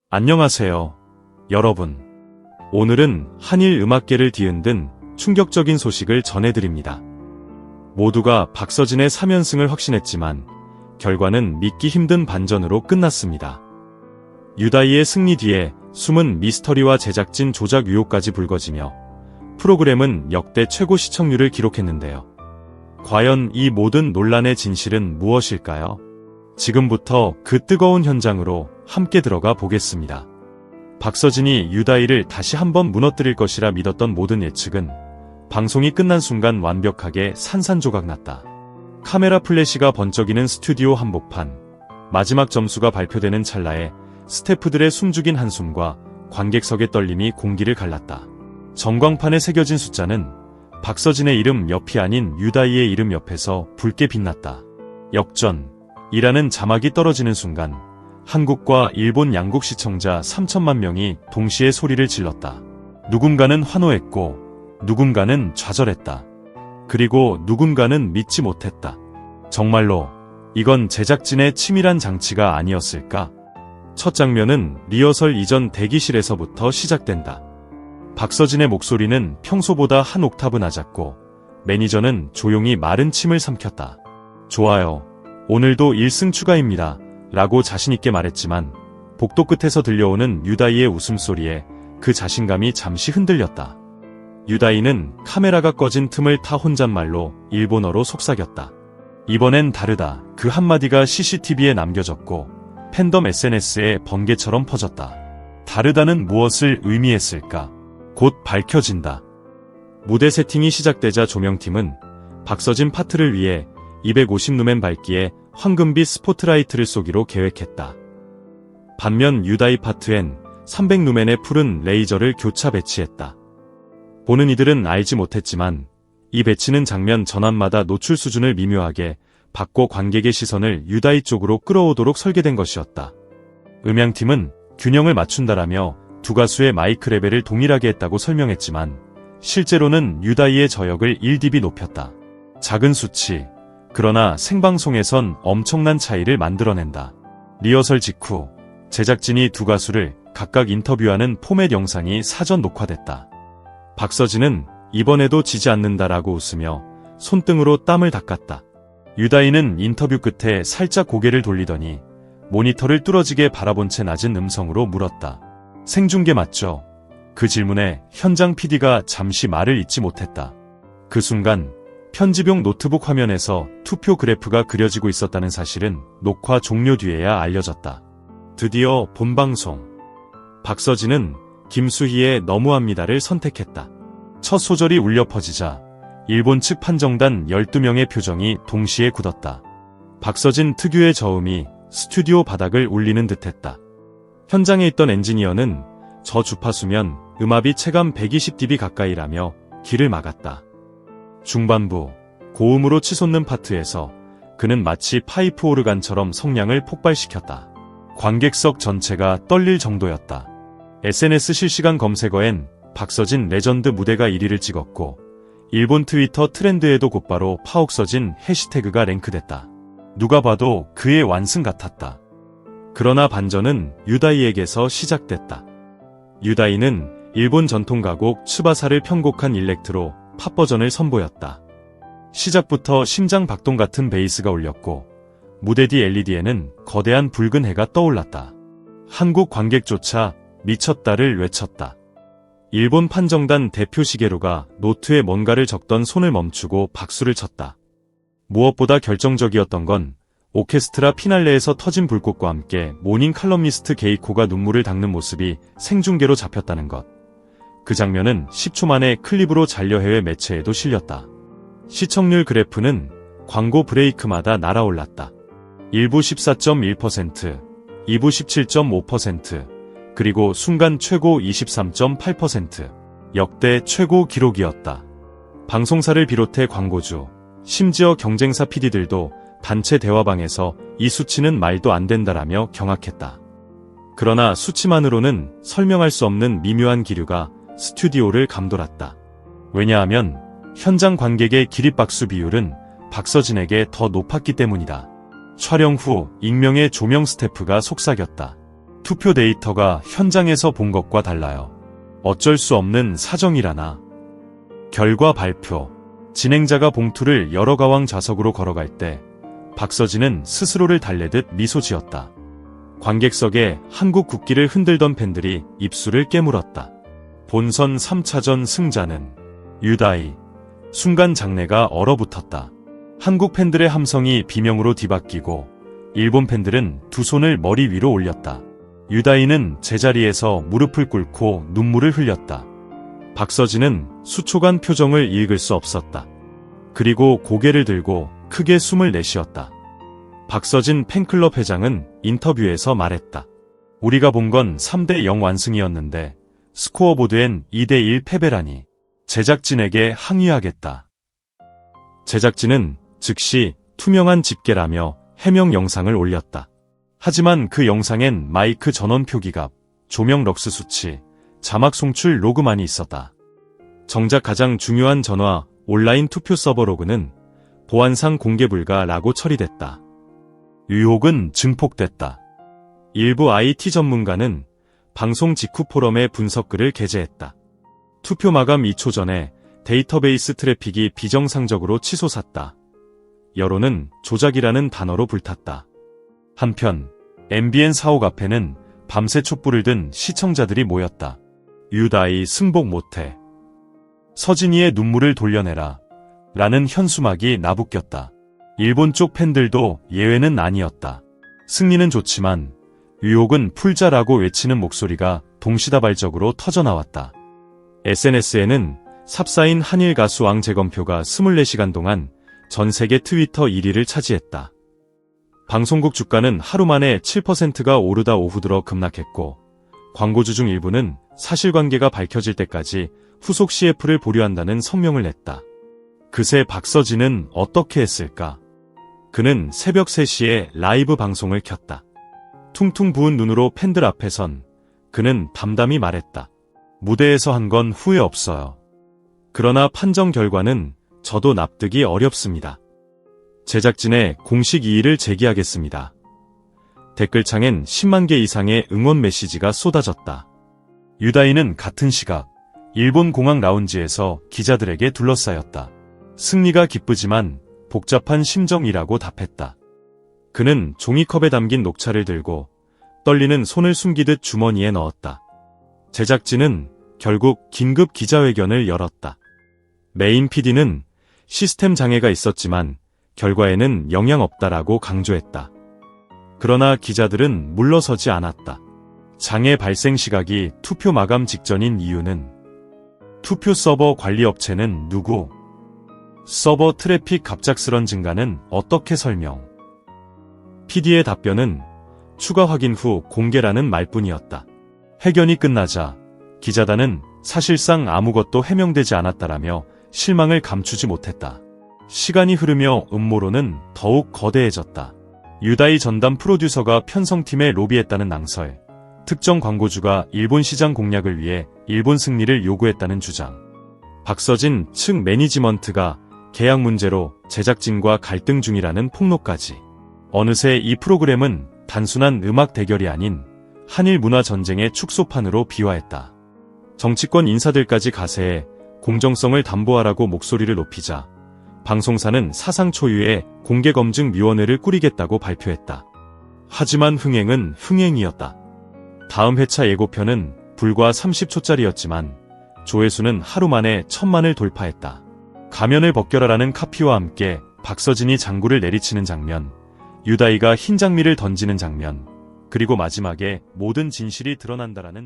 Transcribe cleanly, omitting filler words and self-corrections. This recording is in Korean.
안녕하세요, 여러분. 오늘은 한일 음악계를 뒤흔든 충격적인 소식을 전해드립니다. 모두가 박서진의 3연승을 확신했지만 결과는 믿기 힘든 반전으로 끝났습니다. 유다희의 승리 뒤에 숨은 미스터리와 제작진 조작 의혹까지 불거지며 프로그램은 역대 최고 시청률을 기록했는데요. 과연 이 모든 논란의 진실은 무엇일까요? 지금부터 그 뜨거운 현장으로 함께 들어가 보겠습니다. 박서진이 유다희를 다시 한번 무너뜨릴 것이라 믿었던 모든 예측은 방송이 끝난 순간 완벽하게 산산조각났다. 카메라 플래시가 번쩍이는 스튜디오 한복판, 마지막 점수가 발표되는 찰나에 스태프들의 숨죽인 한숨과 관객석의 떨림이 공기를 갈랐다. 전광판에 새겨진 숫자는 박서진의 이름 옆이 아닌 유다희의 이름 옆에서 붉게 빛났다. 역전이라는 자막이 떨어지는 순간 한국과 일본 양국 시청자 3천만 명이 동시에 소리를 질렀다. 누군가는 환호했고 누군가는 좌절했다. 그리고 누군가는 믿지 못했다. 정말로 이건 제작진의 치밀한 장치가 아니었을까? 첫 장면은 리허설 이전 대기실에서부터 시작된다. 박서진의 목소리는 평소보다 한 옥타브 낮았고 매니저는 조용히 마른 침을 삼켰다. 좋아요. 오늘도 1승 추가입니다. 라고 자신있게 말했지만 복도 끝에서 들려오는 유다희의 웃음소리에 그 자신감이 잠시 흔들렸다. 유다희는 카메라가 꺼진 틈을 타 혼잣말로 일본어로 속삭였다. 이번엔 다르다. 그 한마디가 CCTV에 남겨졌고 팬덤 SNS에 번개처럼 퍼졌다. 다르다는 무엇을 의미했을까? 곧 밝혀진다. 무대 세팅이 시작되자 조명팀은 박서진 파트를 위해 250누멘 밝기에 황금빛 스포트라이트를 쏘기로 계획했다. 반면 유다희 파트엔 300누멘의 푸른 레이저를 교차 배치했다. 보는 이들은 알지 못했지만 이 배치는 장면 전환마다 노출 수준을 미묘하게 바꿔 관객의 시선을 유다희 쪽으로 끌어오도록 설계된 것이었다. 음향팀은 균형을 맞춘다라며 두 가수의 마이크 레벨을 동일하게 했다고 설명했지만 실제로는 유다희의 저역을 1dB 높였다. 작은 수치, 그러나 생방송에선 엄청난 차이를 만들어낸다. 리허설 직후 제작진이 두 가수를 각각 인터뷰하는 포맷 영상이 사전 녹화됐다. 박서진은 이번에도 지지 않는다라고 웃으며 손등으로 땀을 닦았다. 유다희는 인터뷰 끝에 살짝 고개를 돌리더니 모니터를 뚫어지게 바라본 채 낮은 음성으로 물었다. 생중계 맞죠? 그 질문에 현장 PD가 잠시 말을 잇지 못했다. 그 순간 편집용 노트북 화면에서 투표 그래프가 그려지고 있었다는 사실은 녹화 종료 뒤에야 알려졌다. 드디어 본방송. 박서진은 김수희의 너무합니다를 선택했다. 첫 소절이 울려 퍼지자 일본 측 판정단 12명의 표정이 동시에 굳었다. 박서진 특유의 저음이 스튜디오 바닥을 울리는 듯했다. 현장에 있던 엔지니어는 저 주파수면 음압이 체감 120dB 가까이라며 귀를 막았다. 중반부 고음으로 치솟는 파트에서 그는 마치 파이프 오르간처럼 성량을 폭발시켰다. 관객석 전체가 떨릴 정도였다. SNS 실시간 검색어엔 박서진 레전드 무대가 1위를 찍었고 일본 트위터 트렌드에도 곧바로 파옥서진 해시태그가 랭크됐다. 누가 봐도 그의 완승 같았다. 그러나 반전은 유다희에게서 시작됐다. 유다희는 일본 전통 가곡 츠바사를 편곡한 일렉트로 팝 버전을 선보였다. 시작부터 심장 박동 같은 베이스가 울렸고 무대 뒤 LED에는 거대한 붉은 해가 떠올랐다. 한국 관객조차 미쳤다를 외쳤다. 일본 판정단 대표 시게루가 노트에 뭔가를 적던 손을 멈추고 박수를 쳤다. 무엇보다 결정적이었던 건 오케스트라 피날레에서 터진 불꽃과 함께 모닝 칼럼니스트 게이코가 눈물을 닦는 모습이 생중계로 잡혔다는 것. 그 장면은 10초 만에 클립으로 잔려 해외 매체에도 실렸다. 시청률 그래프는 광고 브레이크마다 날아올랐다. 1부 14.1%, 2부 17.5%, 그리고 순간 최고 23.8%. 역대 최고 기록이었다. 방송사를 비롯해 광고주, 심지어 경쟁사 PD들도 단체 대화방에서 이 수치는 말도 안 된다라며 경악했다. 그러나 수치만으로는 설명할 수 없는 미묘한 기류가 스튜디오를 감돌았다. 왜냐하면 현장 관객의 기립박수 비율은 박서진에게 더 높았기 때문이다. 촬영 후 익명의 조명 스태프가 속삭였다. 투표 데이터가 현장에서 본 것과 달라요. 어쩔 수 없는 사정이라나. 결과 발표. 진행자가 봉투를 여러 가왕 좌석으로 걸어갈 때 박서진은 스스로를 달래듯 미소 지었다. 관객석에 한국 국기를 흔들던 팬들이 입술을 깨물었다. 본선 3차전 승자는 유다이. 순간 장내가 얼어붙었다. 한국 팬들의 함성이 비명으로 뒤바뀌고 일본 팬들은 두 손을 머리 위로 올렸다. 유다이는 제자리에서 무릎을 꿇고 눈물을 흘렸다. 박서진은 수초간 표정을 읽을 수 없었다. 그리고 고개를 들고 크게 숨을 내쉬었다. 박서진 팬클럽 회장은 인터뷰에서 말했다. 우리가 본 건 3대0 완승이었는데 스코어보드엔 2대1 패배라니. 제작진에게 항의하겠다. 제작진은 즉시 투명한 집계라며 해명 영상을 올렸다. 하지만 그 영상엔 마이크 전원 표기값, 조명 럭스 수치, 자막 송출 로그만이 있었다. 정작 가장 중요한 전화 온라인 투표 서버 로그는 보안상 공개 불가라고 처리됐다. 의혹은 증폭됐다. 일부 IT 전문가는 방송 직후 포럼에 분석글을 게재했다. 투표 마감 2초 전에 데이터베이스 트래픽이 비정상적으로 치솟았다. 여론은 조작이라는 단어로 불탔다. 한편 MBN 사옥 앞에는 밤새 촛불을 든 시청자들이 모였다. 유다이 승복 못해. 서진이의 눈물을 돌려내라. 라는 현수막이 나부꼈다. 일본 쪽 팬들도 예외는 아니었다. 승리는 좋지만 의혹은 풀자라고 외치는 목소리가 동시다발적으로 터져나왔다. SNS에는 삽사인 한일 가수 왕재건표가 24시간 동안 전 세계 트위터 1위를 차지했다. 방송국 주가는 하루 만에 7%가 오르다 오후 들어 급락했고 광고주 중 일부는 사실관계가 밝혀질 때까지 후속 CF를 보류한다는 성명을 냈다. 그새 박서진은 어떻게 했을까? 그는 새벽 3시에 라이브 방송을 켰다. 퉁퉁 부은 눈으로 팬들 앞에 선 그는 담담히 말했다. 무대에서 한 건 후회 없어요. 그러나 판정 결과는 저도 납득이 어렵습니다. 제작진의 공식 이의를 제기하겠습니다. 댓글창엔 10만 개 이상의 응원 메시지가 쏟아졌다. 유다이는 같은 시각 일본 공항 라운지에서 기자들에게 둘러싸였다. 승리가 기쁘지만 복잡한 심정이라고 답했다. 그는 종이컵에 담긴 녹차를 들고 떨리는 손을 숨기듯 주머니에 넣었다. 제작진은 결국 긴급 기자회견을 열었다. 메인 PD는 시스템 장애가 있었지만 결과에는 영향 없다라고 강조했다. 그러나 기자들은 물러서지 않았다. 장애 발생 시각이 투표 마감 직전인 이유는 투표 서버 관리 업체는 누구? 서버 트래픽 갑작스런 증가는 어떻게 설명? PD의 답변은 추가 확인 후 공개라는 말뿐이었다. 회견이 끝나자 기자단은 사실상 아무것도 해명되지 않았다라며 실망을 감추지 못했다. 시간이 흐르며 음모론은 더욱 거대해졌다. 유다이 전담 프로듀서가 편성팀에 로비했다는 낭설, 특정 광고주가 일본 시장 공략을 위해 일본 승리를 요구했다는 주장, 박서진 측 매니지먼트가 계약 문제로 제작진과 갈등 중이라는 폭로까지. 어느새 이 프로그램은 단순한 음악 대결이 아닌 한일 문화 전쟁의 축소판으로 비화했다. 정치권 인사들까지 가세해 공정성을 담보하라고 목소리를 높이자 방송사는 사상 초유의 공개검증위원회를 꾸리겠다고 발표했다. 하지만 흥행은 흥행이었다. 다음 회차 예고편은 불과 30초짜리였지만 조회수는 하루 만에 1000만을 돌파했다. 가면을 벗겨라라는 카피와 함께 박서진이 장구를 내리치는 장면, 유다이가 흰 장미를 던지는 장면, 그리고 마지막에 모든 진실이 드러난다라는